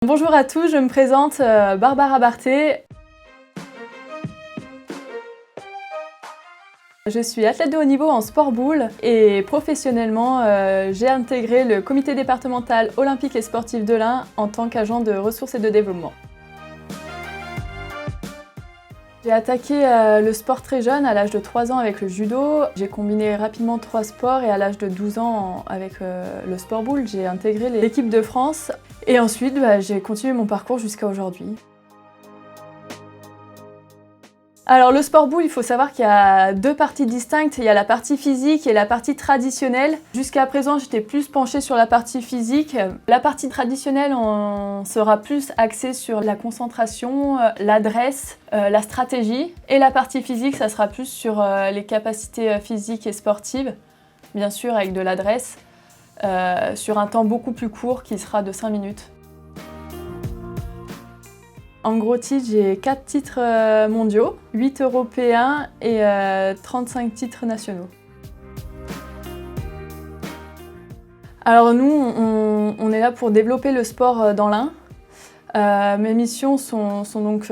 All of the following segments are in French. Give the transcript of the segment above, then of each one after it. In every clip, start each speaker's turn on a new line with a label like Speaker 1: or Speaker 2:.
Speaker 1: Bonjour à tous, je me présente Barbara Barthé. Je suis athlète de haut niveau en sport boule et professionnellement, j'ai intégré le comité départemental olympique et sportif de l'Ain en tant qu'agent de ressources et de développement. J'ai attaqué le sport très jeune, à l'âge de 3 ans avec le judo. J'ai combiné rapidement 3 sports et à l'âge de 12 ans avec le sport boule, j'ai intégré l'équipe de France. Et ensuite, j'ai continué mon parcours jusqu'à aujourd'hui. Alors le sport boule, il faut savoir qu'il y a 2 parties distinctes. Il y a la partie physique et la partie traditionnelle. Jusqu'à présent, j'étais plus penchée sur la partie physique. La partie traditionnelle, on sera plus axé sur la concentration, l'adresse, la stratégie. Et la partie physique, ça sera plus sur les capacités physiques et sportives, bien sûr avec de l'adresse, sur un temps beaucoup plus court qui sera de 5 minutes. En gros titres, j'ai 4 titres mondiaux, 8 européens et 35 titres nationaux. Alors nous, on est là pour développer le sport dans l'Ain. Mes missions sont donc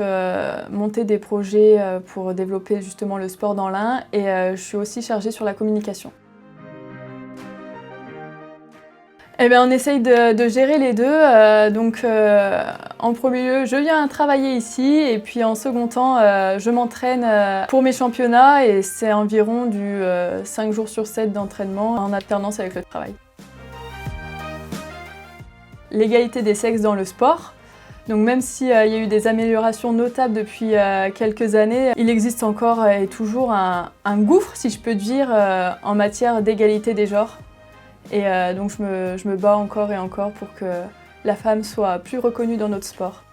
Speaker 1: monter des projets pour développer justement le sport dans l'Ain et je suis aussi chargée sur la communication. Eh bien, on essaye de gérer les deux. En premier lieu, je viens travailler ici et puis en second temps, je m'entraîne pour mes championnats et c'est environ du 5 jours sur 7 d'entraînement en alternance avec le travail. L'égalité des sexes dans le sport. Donc même s'il y a eu des améliorations notables depuis quelques années, il existe encore et toujours un gouffre, si je peux dire, en matière d'égalité des genres. Et donc je me bats encore et encore pour que la femme soit plus reconnue dans notre sport.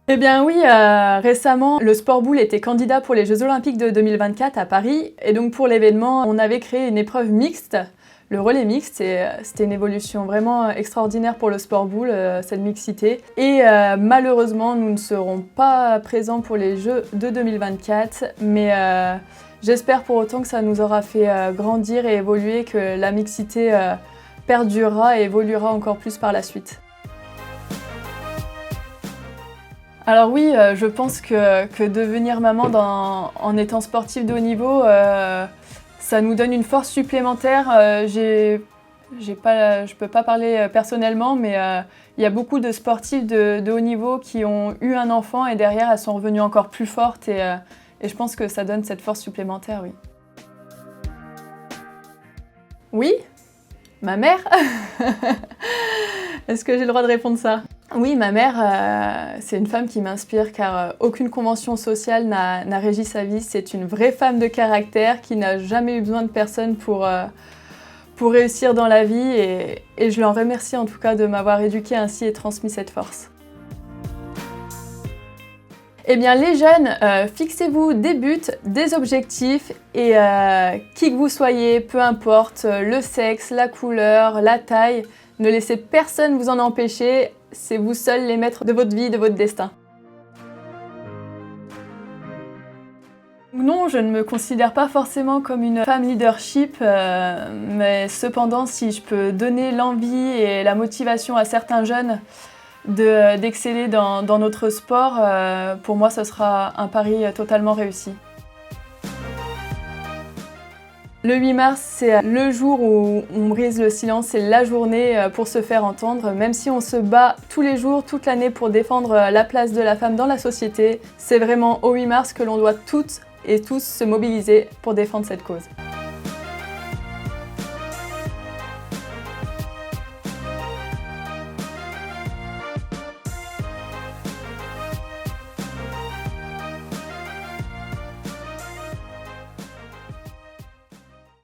Speaker 1: Eh bien oui, récemment, le sport boule était candidat pour les Jeux Olympiques de 2024 à Paris. Et donc pour l'événement, on avait créé une épreuve mixte, le relais mixte. C'était une évolution vraiment extraordinaire pour le sport boule, cette mixité. Et malheureusement, nous ne serons pas présents pour les Jeux de 2024, mais j'espère pour autant que ça nous aura fait grandir et évoluer, que la mixité perdurera et évoluera encore plus par la suite. Alors oui, je pense que devenir maman en étant sportive de haut niveau, ça nous donne une force supplémentaire. Je peux pas parler personnellement, mais il y a beaucoup de sportifs de haut niveau qui ont eu un enfant et derrière elles sont revenues encore plus fortes et je pense que ça donne cette force supplémentaire, oui. Oui, ma mère. Est-ce que j'ai le droit de répondre ça? Oui, ma mère, c'est une femme qui m'inspire car aucune convention sociale n'a régi sa vie. C'est une vraie femme de caractère qui n'a jamais eu besoin de personne pour réussir dans la vie et je l'en remercie en tout cas de m'avoir éduquée ainsi et transmis cette force. Eh bien les jeunes, fixez-vous des buts, des objectifs et qui que vous soyez, peu importe le sexe, la couleur, la taille, ne laissez personne vous en empêcher, c'est vous seuls les maîtres de votre vie, de votre destin. Non, je ne me considère pas forcément comme une femme leadership, mais cependant si je peux donner l'envie et la motivation à certains jeunes d'exceller dans notre sport, pour moi ce sera un pari totalement réussi. Le 8 mars, c'est le jour où on brise le silence, c'est la journée pour se faire entendre. Même si on se bat tous les jours, toute l'année pour défendre la place de la femme dans la société, c'est vraiment au 8 mars que l'on doit toutes et tous se mobiliser pour défendre cette cause.